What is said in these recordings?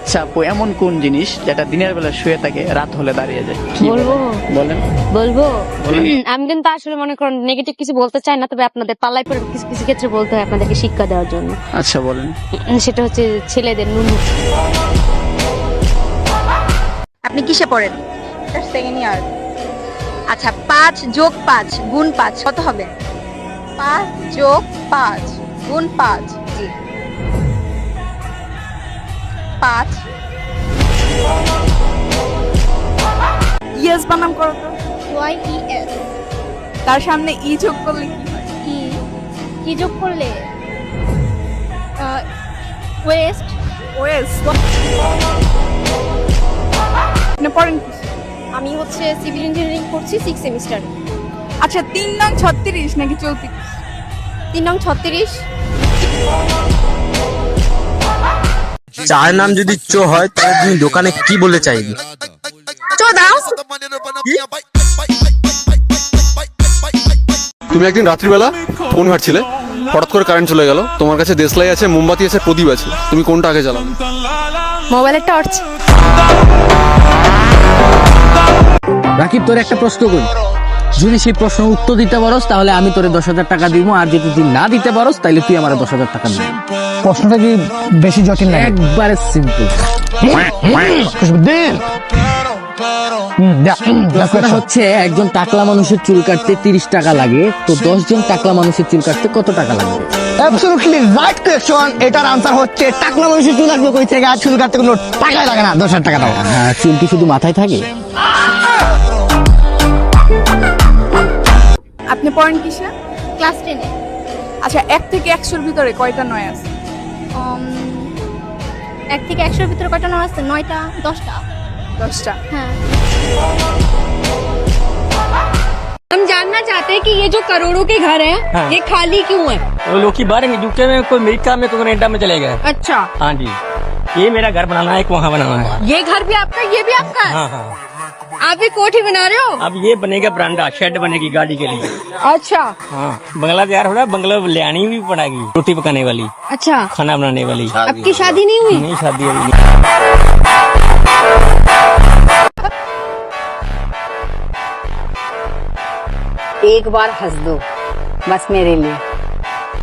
আচ্ছা আপু, এমন কোন জিনিস যেটা দিনের বেলা শুয়ে থাকে, রাত হলে দাঁড়িয়ে যায়? কি বলবো বলেন? বলবো বলেন। আমি কিন্তু আসলে মনে করেন নেগেটিভ কিছু বলতে চাই না, তবে আপনাদের পাল্লায় পরে কিছু কিছু ক্ষেত্রে বলতে হয় আপনাদেরকে শিক্ষা দেওয়ার জন্য। আচ্ছা বলেন। সেটা হচ্ছে ছেলেদের নুনু। আপনি কিসে পড়েন? Second year. আচ্ছা, 5 যোগ 5 গুণ 5 কত হবে? 5 যোগ 5 গুণ 5। জি, 5। ইয়েস বানাম করো তো। YES তার সামনে ই যোগ করলে কি হয়? কি যোগ করলে ওয়েস্ট। ওয়েস। আপনি পড়েন কি? আমি হচ্ছে সিভিল ইঞ্জিনিয়ারিং করছি 6 সেমিস্টারে। আচ্ছা, 3 নং 36 নাকি 34? 3 নং 36। চায়ের নাম যদি চো হয় তাহলে তুমি দোকানে কি বলে চাইবে? চো দাও। তুমি একদিন রাত্রিবেলা ফোন ঘাটছিলে, হঠাৎ করে কারেন্ট চলে গেল, তোমার কাছে দেশলাই আছে, মোমবাতি আছে, প্রদীপ আছে, তুমি কোনটা আগে জ্বালাবে? মোবাইলের টর্চ। রাকিব, তোর একটা প্রশ্ন করি, যদি সেই প্রশ্ন উত্তর দিতে পারোস তাহলে আমি তোরে 10,000 টাকা দিব, আর যদি তুই না দিতে পারোস তাহলে তুই আমার 10,000 টাকা দিবি। প্রশ্নটা কি বেশি জটিল লাগে? একবারে সিম্পল। প্রশ্নটা হচ্ছে, একজন টাকলা মানুষের চুল কাটতে 30 টাকা লাগে, তো 10 জন টাকলা মানুষের চুল কাটতে কত টাকা লাগবে? Absolutely right question. এটার আনসার হচ্ছে টাকলা মানুষের চুল আসবে কই থেকে? আর চুল কাটতে কোনো টাকাই লাগে না, 10,000 টাকা দাও। হ্যাঁ, চুল কি শুধু মাথায় থাকে? আপনি পড়েন কিসে? ক্লাস 10-এ। আচ্ছা, 1 থেকে 100-র ভিতরে কয়টা 9 আছে? 1 থেকে 100-এর ভিতরে কয়টা নাম আছে? 9টা 10টা। 10টা। হ্যাঁ। हम जानना चाहते हैं कि ये जो करोड़ों के घर हैं, ये खाली क्यों है? वो लोग की बाहर यूके में, कोई अमेरिका में, कोई कनाडा में चले गए। अच्छा, हाँ जी, ये मेरा घर बनाना है, एक वहाँ बनाना है। ये घर भी आपका, ये भी आपका है? हाँ हाँ। आप भी कोठी बना रहे हो? अब ये बनेगा बरांडा, शेड बनेगी गाड़ी के लिए। अच्छा हाँ, बंगला तैयार हो रहा है, बंगला ले आनी भी पड़ेगी, रोटी पकाने वाली, अच्छा। खाना बनाने वाली। आपकी शादी नहीं हुई? नहीं, शादी अभी नहीं। एक बार हंस दो बस मेरे लिए,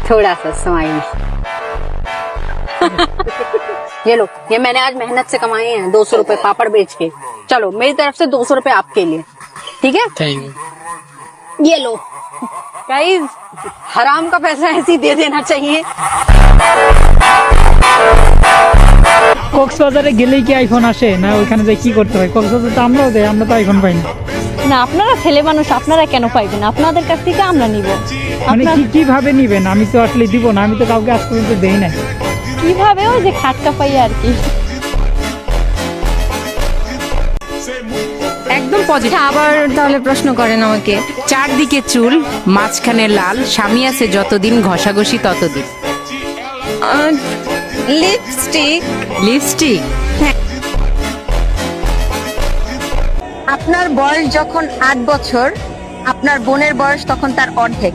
थोड़ा सा स्माइल। ये लो, ये मैंने आज मेहनत से कमाए हैं 200 रुपए पापड़ बेच के। चलो, मेरी तरफ से 200 रुपए आपके लिए, ठीक है? Thank you. ये लो गाइस, हराम का पैसा ऐसे ही दे देना चाहिए। কক্সবাজারে গেলেই কি আইফোন আসে না? ওইখানে যাই কি করতে হয়? কক্সবাজারে তো আমরাও দেয়, আমরা তো আইফোন পাই না। না, আপনারা ছেলে মানুষ, আপনারা কেন পাইবেন? আপনাদের কাছ থেকে আমরা নিব। মানে কিভাবে নিবেন? আমি তো আসলে দিব না, আমি তো কাউকে আজ পর্যন্ত দেই না। কিভাবে? ওই যে খাটকা পাই আর কি। একদম পজিটিভ। আবার তাহলে প্রশ্ন করেন আমাকে। চারদিকে চুল, মাঝখানে লাল, স্বামী আছে যতদিন, ঘষাঘষি ততদিন। লিপস্টিক। লিপস্টিক? আপনার বয়স যখন 8 বছর, আপনার বোনের বয়স তখন তার অর্ধেক।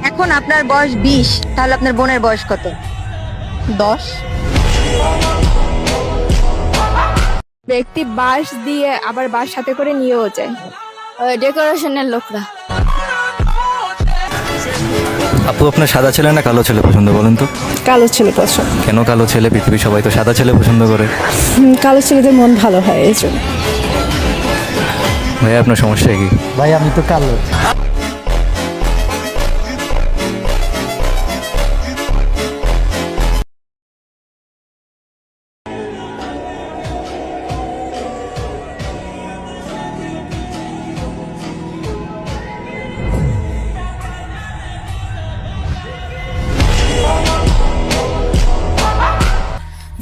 এখন আপনার বয়স 20, তাহলে আপনার বোনের বয়স কত? 10। ব্যক্তি বাঁশ দিয়ে আবার বাঁশ সাথে করে নিয়েও যায়। ডেকোরেশনের লোকরা। আপু, আপনার সাদা ছেলে না কালো ছেলে পছন্দ বলেন তো? কালো ছেলে পছন্দ। কেন কালো ছেলে? পৃথিবীর সবাই তো সাদা ছেলে পছন্দ করে। কালো ছেলেদের মন ভালো হয়, এই জন্য। ভাই, আপনার সমস্যা কি? ভাই, আমি তো কালো।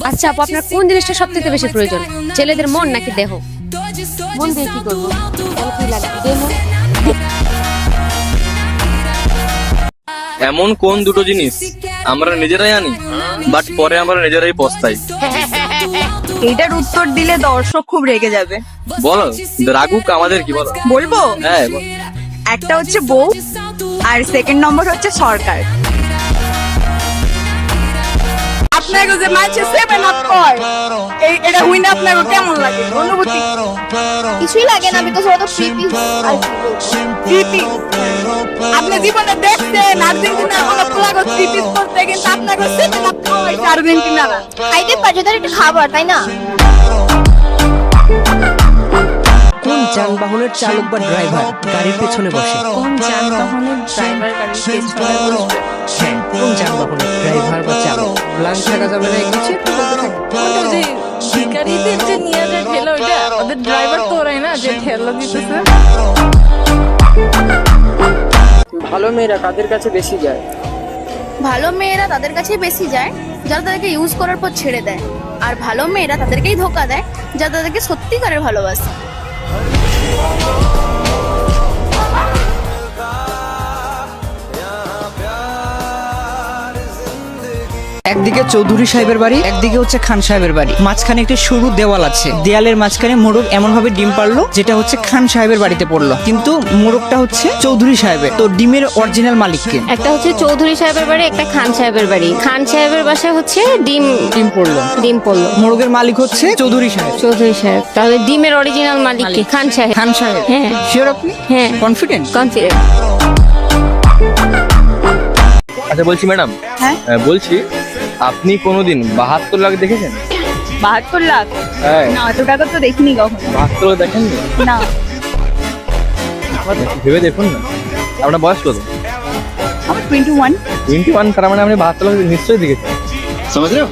আচ্ছা আপু, আপনার কোন জিনিসটা সবথেকে বেশি প্রয়োজন? ছেলেদের মন নাকি দেহ? মন দিয়ে কি করবো? তাহলে কি লাগবে? দেহ। এমন কোন দুটো জিনিস আমরা নিজেরাই আনি, বাট পরে আমরা নিজেরাই পস্তাই? এটার উত্তর দিলে দর্শক খুব রেগে যাবে। বলো, রাগুক, আমাদের কি বলো? বলবো? হ্যাঁ বল। একটা হচ্ছে বউ, আর সেকেন্ড নম্বর হচ্ছে সরকার। আপনাকে যে মাঝে 7 আপ কয় এটা হইনা আপনাকে কেমন লাগে অনুভূতি? কিছুই লাগে না, বিকজ ওরা তো ফ্রি পিস আর কি বলবো। আপনি জীবনে দেখছেন আর্জেন্টিনা কোনো প্লাগো 3 পিস করতে, কিন্তু আপনাকে 7 আপ কয় আর্জেন্টিনারা। খাইতে পারে তার একটা খাবার, তাই না? কোন যানবাহনের চালক বা ড্রাইভার গাড়ির পেছনে বসে? কোন যানবাহনের ড্রাইভার গাড়ির পেছনে বসবে? হ্যাঁ, কোন যানবাহনের ড্রাইভার বা চালক? ব্লাঙ্ক থাকা যাবে না, কিছু একটু বলতে থাকো। ওটা যে ভিখারিদের যে নিয়ে যায় ঠেলা, ওইটা ওদের ড্রাইভার তো ওরাই না যে ঠেলা দিতেছে। ভালো মেয়েরা কাদের কাছে বেশি যায়? ভালো মেয়েরা তাদের কাছে বেশি যায় যারা তাদেরকে ইউজ করার পর ছেড়ে দেয়, আর ভালো মেয়েরা তাদেরকেই ধোকা দেয় যারা তাদেরকে সত্যিকারের ভালোবাসে। একদিকে চৌধুরী সাহেবের বাড়ি, একদিকে হচ্ছে খান সাহেবের বাড়ি, মাঝখানে একটি সরু দেওয়াল আছে। দেয়ালের মাঝখানে মোরগ এমন ভাবে ডিম পারলো যেটা হচ্ছে খান সাহেবের বাড়িতে পড়লো, কিন্তু মোরগটা হচ্ছে চৌধুরী সাহেবের। তো ডিমের অরিজিনাল মালিককে? একটা হচ্ছে চৌধুরী সাহেবের বাড়ি, একটা খান সাহেবের বাড়ি। খান সাহেবের বাসায় হচ্ছে ডিম পড়লো। মোরগের মালিক হচ্ছে চৌধুরী সাহেব। চৌধুরী সাহেব। তাহলে ডিমের অরিজিনাল মালিক কে? খান সাহেব। খান সাহেব? হ্যাঁ। শিওর আপনি? হ্যাঁ। কনফিডেন্ট? কনফিডেন্ট। আচ্ছা বলছি ম্যাডাম, বলছি আপনি কোনোদিন 72 লাখ দেখেছেন? 72 লাখ? হ্যাঁ। না, এত টাকা তো দেখিনি কখনো। 72 লাখ দেখেননি? না। ভেবে দেখুন না। আপনার বয়স কত? আমার 21। 21, তার মানে আপনি 72 লাখ নিশ্চয়ই দেখেছেন। समझ रहे हो?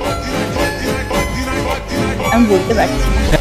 আমি বলতে পারছি না।